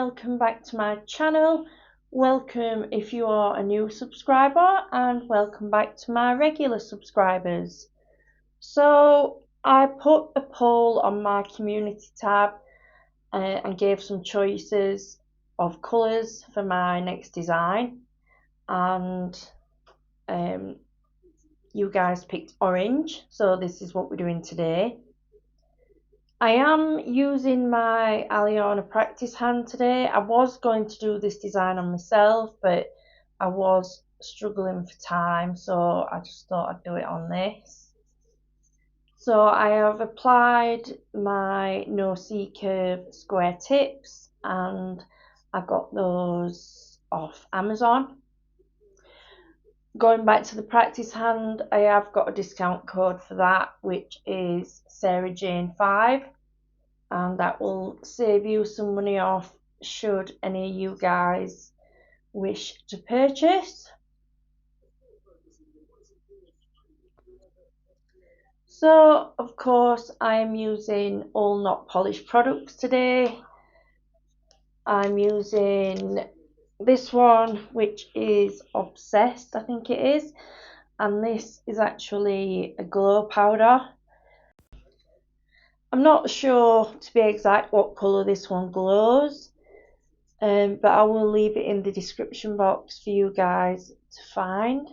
welcome back to my channel. Welcome if you are a new subscriber, and welcome back to my regular subscribers. So I put a poll on my community tab and gave some choices of colours for my next design, and you guys picked orange, so this is what we're doing today. I am using my Aliana practice hand today. I was going to do this design on myself, but I was struggling for time, so I just thought I'd do it on this. So I have applied my No C Curve square tips, and I got those off Amazon. Going back to the practice hand, I have got a discount code for that, which is Sarah Jane 5. And that will save you some money off should any of you guys wish to purchase. So of course I am using all NotPolish products today. I'm using this one, which is Obsessed, I think it is, and this is actually a glow powder. I'm not sure to be exact what colour this one glows, but I will leave it in the description box for you guys to find.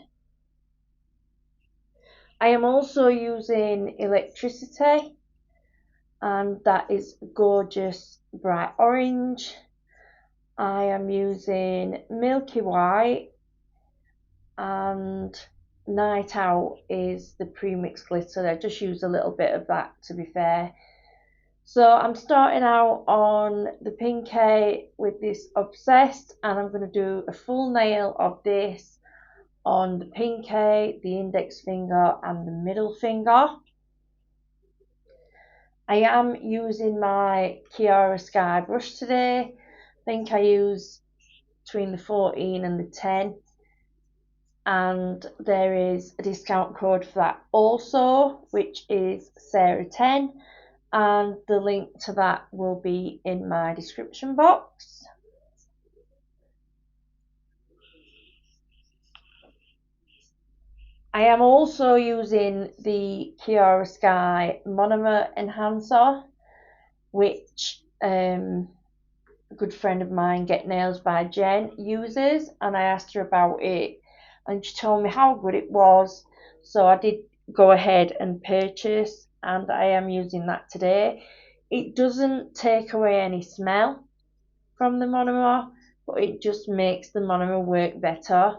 I am also using Electricity, and that is gorgeous bright orange. I am using Milky White, and Night Out is the pre-mixed glitter. I just used a little bit of that, to be fair. So I'm starting out on the pinky with this Obsessed, and I'm going to do a full nail of this on the pinky, the index finger and the middle finger. I am using my Chiara Sky brush today. I think I use between the 14 and the 10, and there is a discount code for that also, which is Sarah10, and the link to that will be in my description box. I am also using the Chiara Sky Monomer Enhancer, which a good friend of mine, Get Nails by Jen, uses, and I asked her about it and she told me how good it was, so I did go ahead and purchase, and I am using that today. It doesn't take away any smell from the monomer, but it just makes the monomer work better,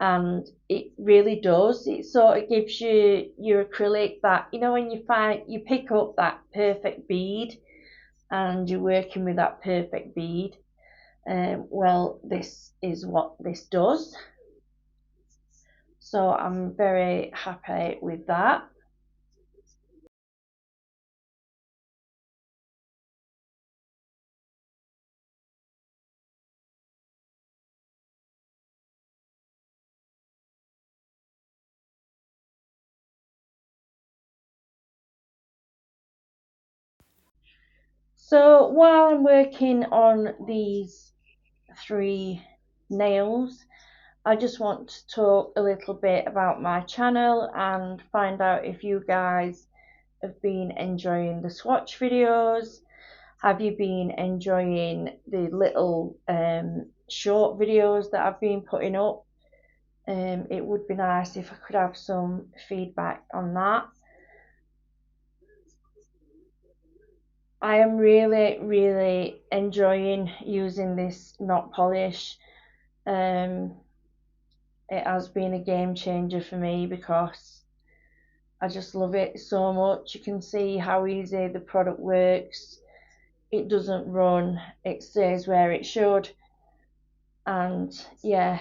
and it really does. It sort of gives you your acrylic that, you know, when you pick up that perfect bead and you're working with that perfect bead. Well, this is what this does. So I'm very happy with that. So while I'm working on these 3 nails, I just want to talk a little bit about my channel and find out if you guys have been enjoying the swatch videos. Have you been enjoying the little short videos that I've been putting up? It would be nice if I could have some feedback on that. I am really enjoying using this NotPolish. It has been a game changer for me because I just love it so much. You can see how easy the product works. It doesn't run, it stays where it should, and yeah,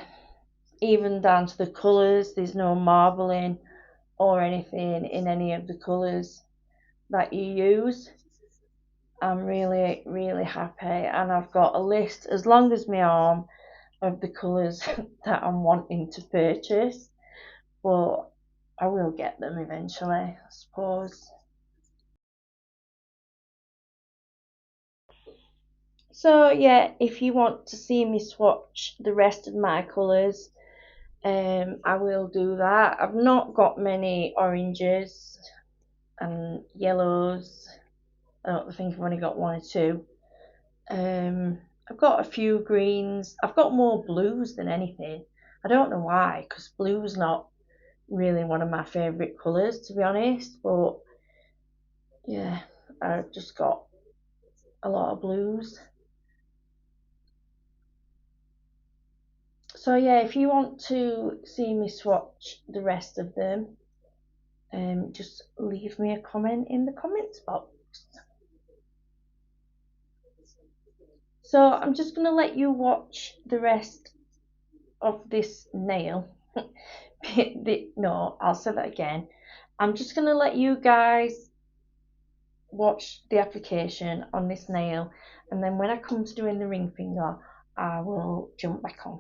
even down to the colours, there's no marbling or anything in any of the colours that you use. I'm really happy, and I've got a list as long as my arm of the colours that I'm wanting to purchase, but I will get them eventually, I suppose. So yeah, if you want to see me swatch the rest of my colours, I will do that. I've not got many oranges and yellows. I don't think I've only got one or two. I've got a few greens. I've got more blues than anything. I don't know why, because blue's not really one of my favourite colours, to be honest. But yeah, I've just got a lot of blues. So yeah, if you want to see me swatch the rest of them, just leave me a comment in the comments box. So I'm just going to let you watch the rest of this nail. No, I'll say that again. I'm just going to let you guys watch the application on this nail, and then when I come to doing the ring finger, I will jump back on.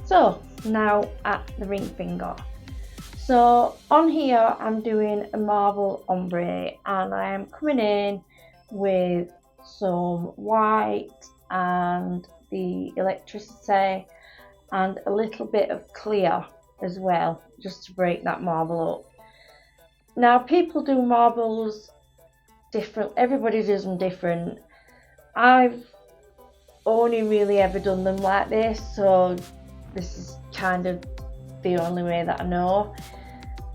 So now at the ring finger. So on here I'm doing a marble ombre, and I am coming in with some white and the electricity and a little bit of clear as well, just to break that marble up. Now people do marbles different, everybody does them different. I've only really ever done them like this, so this is kind of the only way that I know.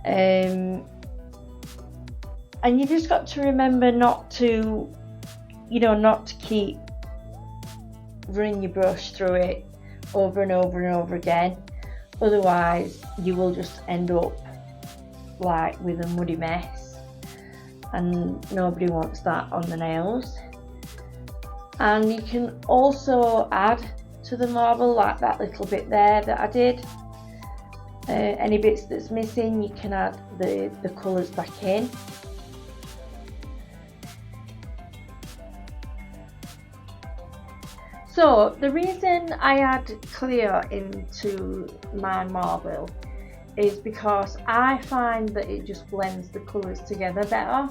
And you just got to remember not to keep running your brush through it over and over and over again. Otherwise you will just end up like with a muddy mess, and nobody wants that on the nails. And you can also add to the marble, like that little bit there that I did. Any bits that's missing, you can add the colours back in. So the reason I add clear into my marble is because I find that it just blends the colours together better.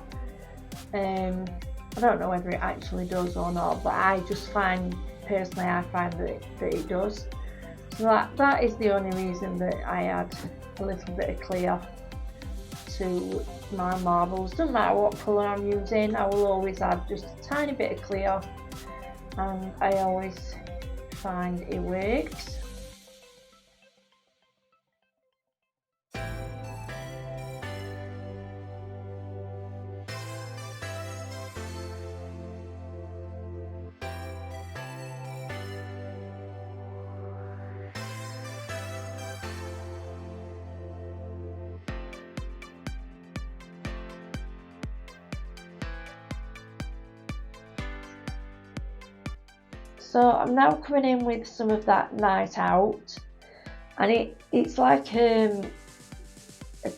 I don't know whether it actually does or not, but I just find, personally, I find that it does. So that is the only reason that I add a little bit of clear to my marbles. Doesn't matter what colour I'm using, I will always add just a tiny bit of clear, and I always find it works. So I'm now coming in with some of that Night Out, and it's like a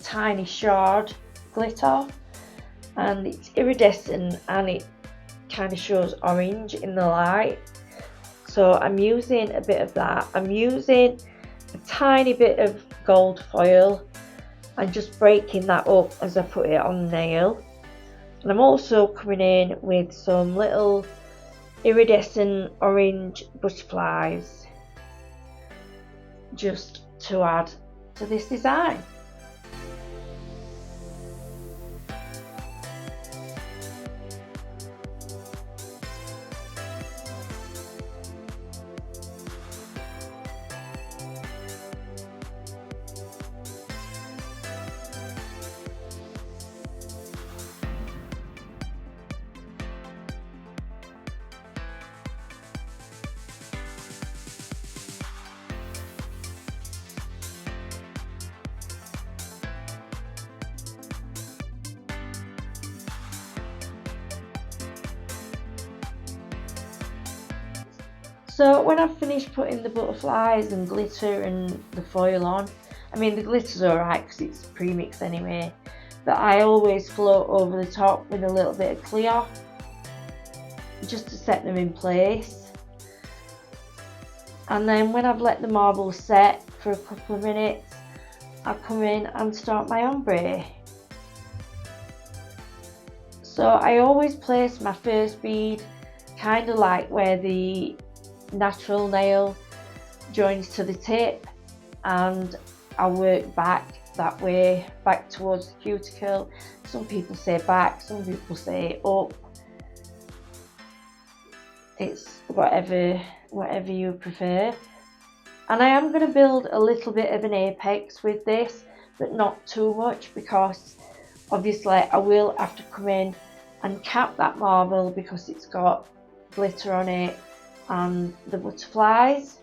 tiny shard glitter, and it's iridescent and it kind of shows orange in the light. So I'm using a bit of that. I'm using a tiny bit of gold foil, and just breaking that up as I put it on the nail. And I'm also coming in with some little iridescent orange butterflies just to add to this design. So when I've finished putting the butterflies and glitter and the foil on, I mean the glitter's alright because it's pre-mixed anyway, but I always float over the top with a little bit of clear just to set them in place. And then when I've let the marble set for a couple of minutes, I come in and start my ombre. So I always place my first bead kind of like where the natural nail joins to the tip, and I work back that way, back towards the cuticle. Some people say back, some people say up. It's whatever you prefer. And I am going to build a little bit of an apex with this, but not too much, because obviously I will have to come in and cap that marble because it's got glitter on it and the butterflies.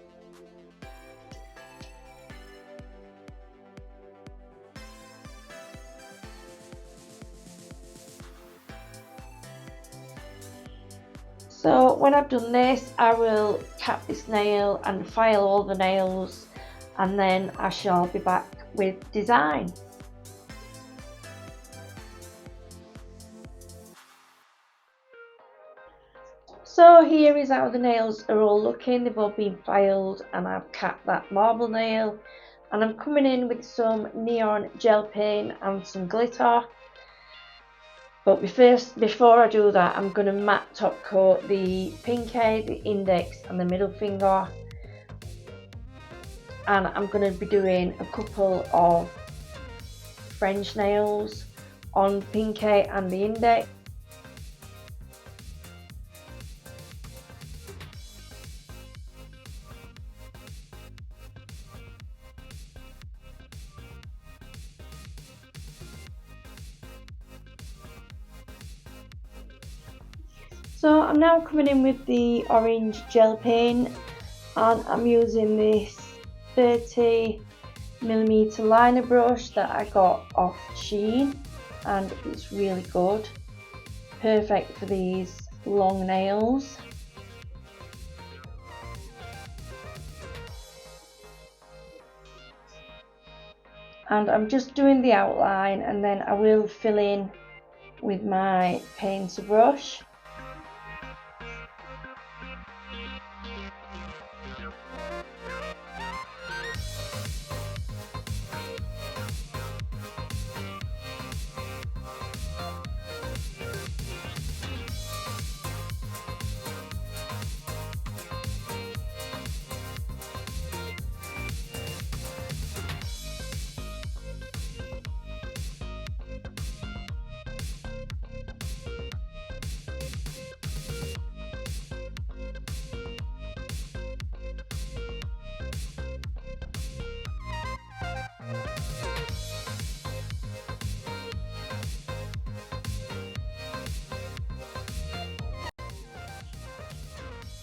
So when I've done this, I will cap this nail and file all the nails, and then I shall be back with design. So here is how the nails are all looking. They've all been filed and I've capped that marble nail, and I'm coming in with some neon gel paint and some glitter. But before I do that, I'm going to matte top coat the pinky, the index and the middle finger. And I'm going to be doing a couple of French nails on pinky and the index. So I'm now coming in with the orange gel paint, and I'm using this 30mm liner brush that I got off Shein, and it's really good, perfect for these long nails. And I'm just doing the outline, and then I will fill in with my painter brush.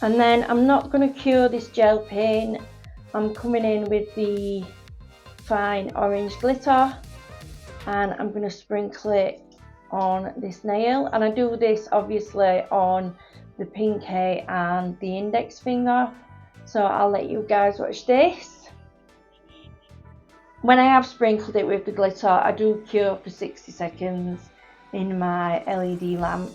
And then I'm not going to cure this gel paint. I'm coming in with the fine orange glitter, and I'm going to sprinkle it on this nail. And I do this obviously on the pinky and the index finger, so I'll let you guys watch this. When I have sprinkled it with the glitter, I do cure for 60 seconds in my LED lamp.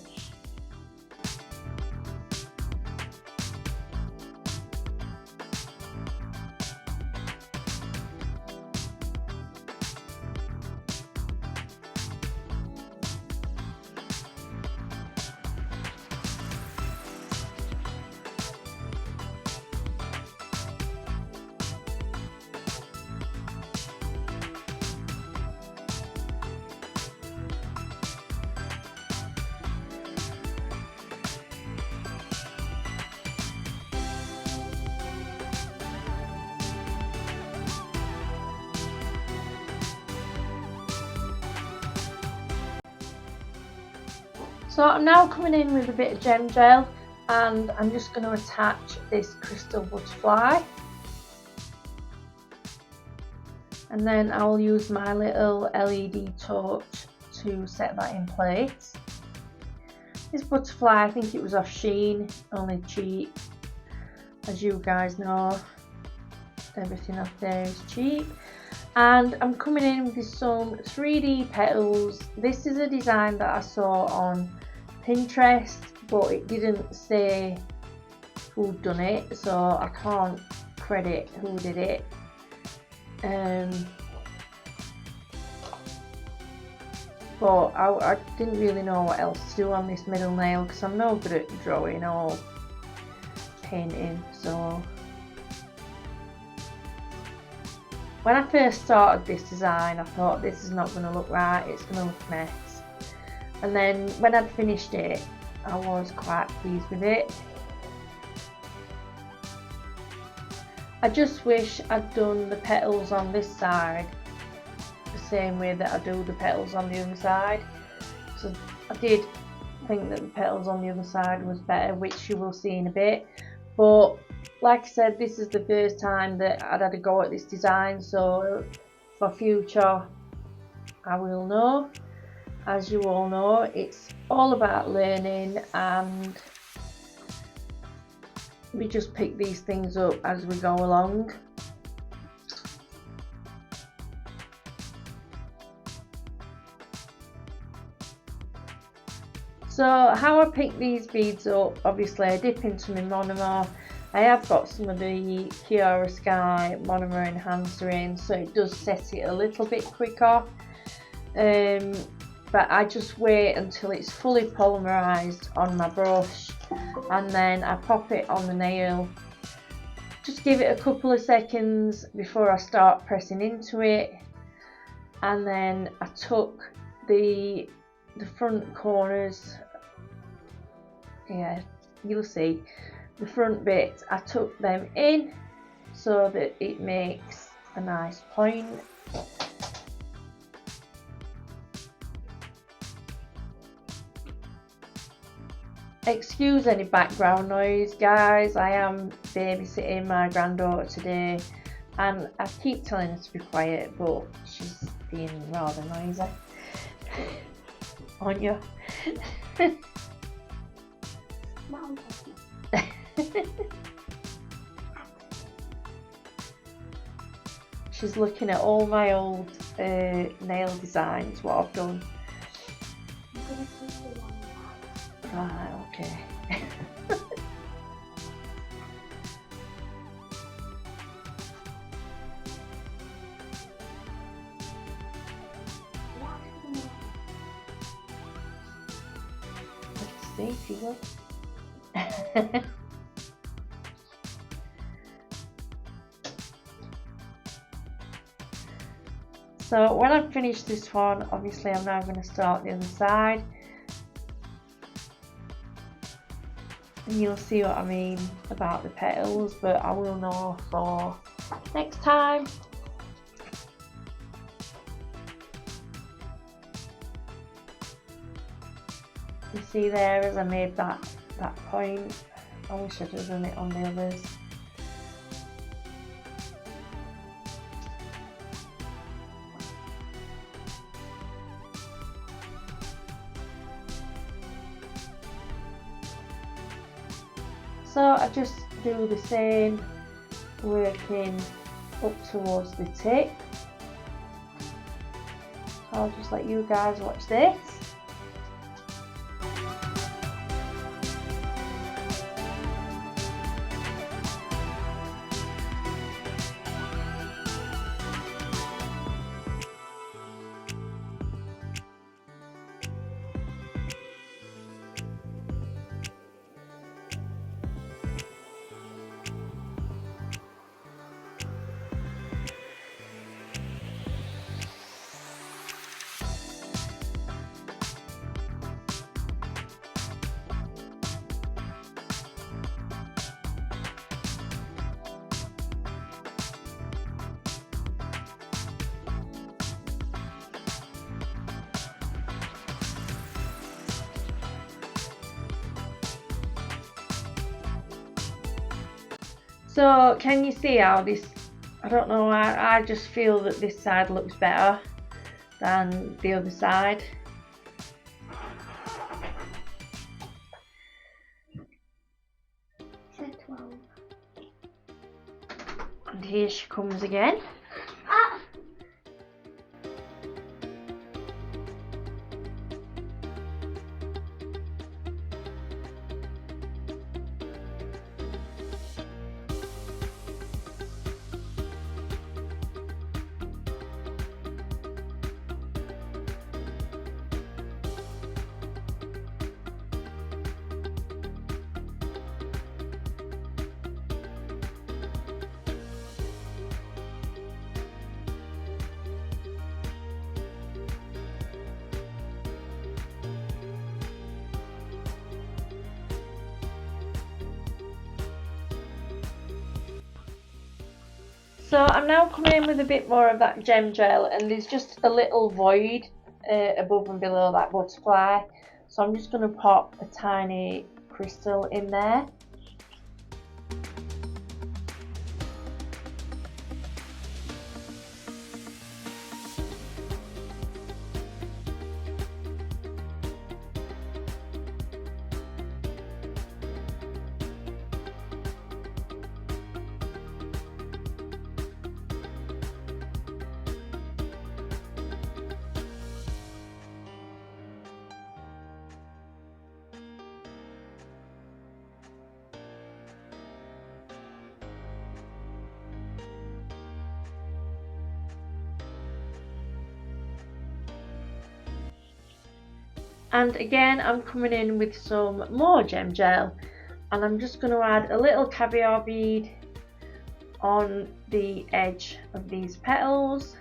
So I'm now coming in with a bit of gem gel, and I'm just going to attach this crystal butterfly, and then I'll use my little LED torch to set that in place. This butterfly, I think it was off Shein, only cheap, as you guys know, everything off there is cheap. And I'm coming in with some 3D petals. This is a design that I saw on Pinterest, but it didn't say who'd done it, so I can't credit who did it. But I didn't really know what else to do on this middle nail because I'm no good at drawing or painting. So when I first started this design, I thought this is not going to look right, it's going to look a mess. And then when I'd finished it, I was quite pleased with it. I just wish I'd done the petals on this side the same way that I do the petals on the other side. So I did think that the petals on the other side was better, which you will see in a bit. But like I said, this is the first time that I'd had a go at this design, so for future I will know. As you all know, it's all about learning, and we just pick these things up as we go along. So how I pick these beads up, obviously I dip into my monomer. I have got some of the Kiara Sky monomer enhancer in, so it does set it a little bit quicker. But I just wait until it's fully polymerized on my brush, and then I pop it on the nail. Just give it a couple of seconds before I start pressing into it, and then I tuck the front corners. Yeah, you'll see the front bit, I tuck them in so that it makes a nice point. Excuse any background noise, guys. I am babysitting my granddaughter today, and I keep telling her to be quiet, but she's being rather noisy. Aren't you? She's looking at all my old nail designs, what I've done. Right, okay. Let's see if you will. So when I've finished this one, obviously I'm now going to start the other side. And you'll see what I mean about the petals, but I will know for next time. You see there as I made that point. I wish I'd have done it on the others. So I just do the same, working up towards the tip. So I'll just let you guys watch this. So can you see how this, I don't know, I just feel that this side looks better than the other side. And here she comes again. So I'm now coming in with a bit more of that gem gel, and there's just a little void above and below that butterfly. So I'm just going to pop a tiny crystal in there. And again, I'm coming in with some more gem gel, and I'm just going to add a little caviar bead on the edge of these petals.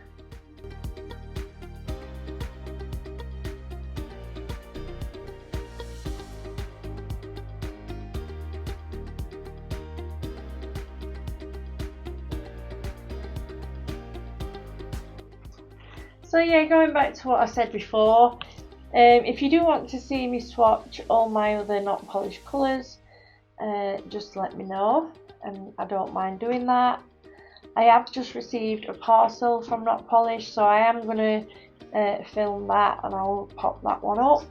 So yeah, going back to what I said before, if you do want to see me swatch all my other NotPolish colours, just let me know, and I don't mind doing that. I have just received a parcel from NotPolish, so I am going to film that, and I'll pop that one up.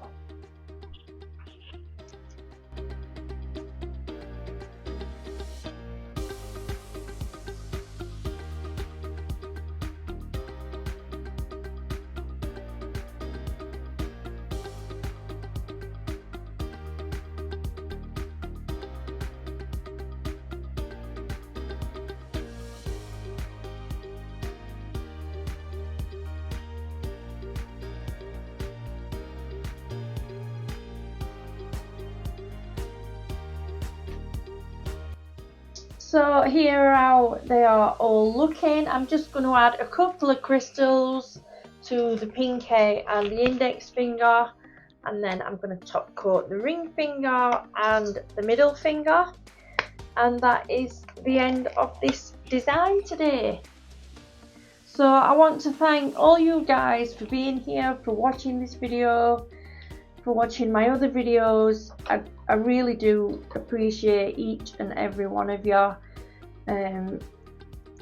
So here are how they are all looking. I'm just going to add a couple of crystals to the pinky and the index finger, and then I'm going to top coat the ring finger and the middle finger, and that is the end of this design today. So I want to thank all you guys for being here, for watching this video, for watching my other videos. I really do appreciate each and every one of you.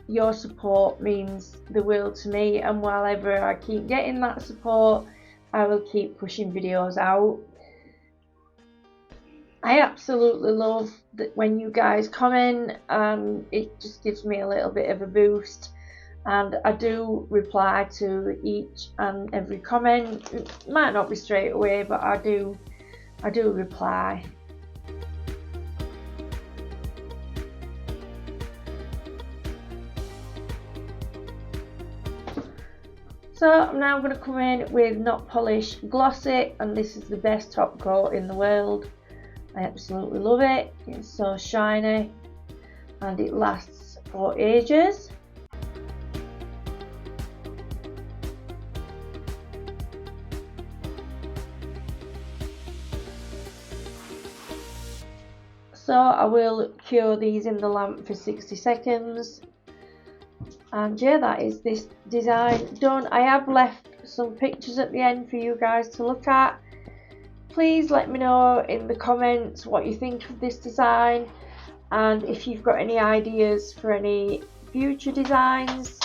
Your support means the world to me, and while ever I keep getting that support, I will keep pushing videos out. I absolutely love that when you guys comment, and it just gives me a little bit of a boost. And I do reply to each and every comment. It might not be straight away, but I do reply. So I'm now going to come in with NotPolish Glossy, and this is the best top coat in the world. I absolutely love it. It's so shiny and it lasts for ages. So I will cure these in the lamp for 60 seconds. And yeah, that is this design done. I have left some pictures at the end for you guys to look at. Please let me know in the comments what you think of this design. And if you've got any ideas for any future designs,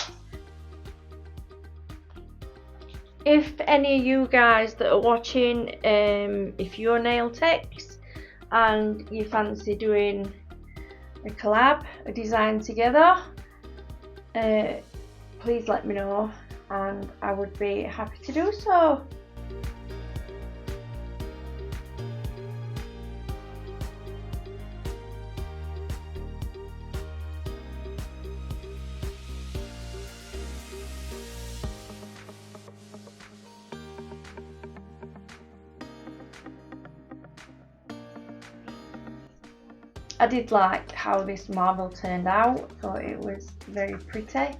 if any of you guys that are watching, if you're nail techs and you fancy doing a collab, a design together, please let me know and I would be happy to do so. I did like how this marble turned out, thought it was very pretty.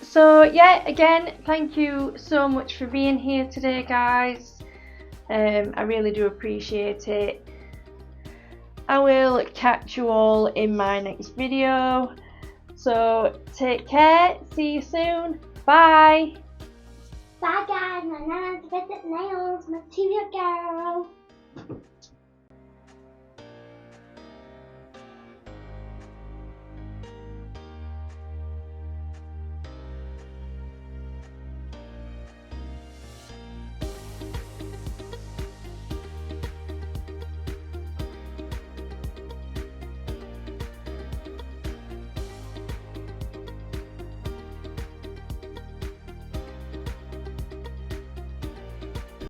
So yeah, again, thank you so much for being here today, guys. I really do appreciate it. I will catch you all in my next video. So take care, see you soon, bye! Bye guys, my nana's visit nails, material girl.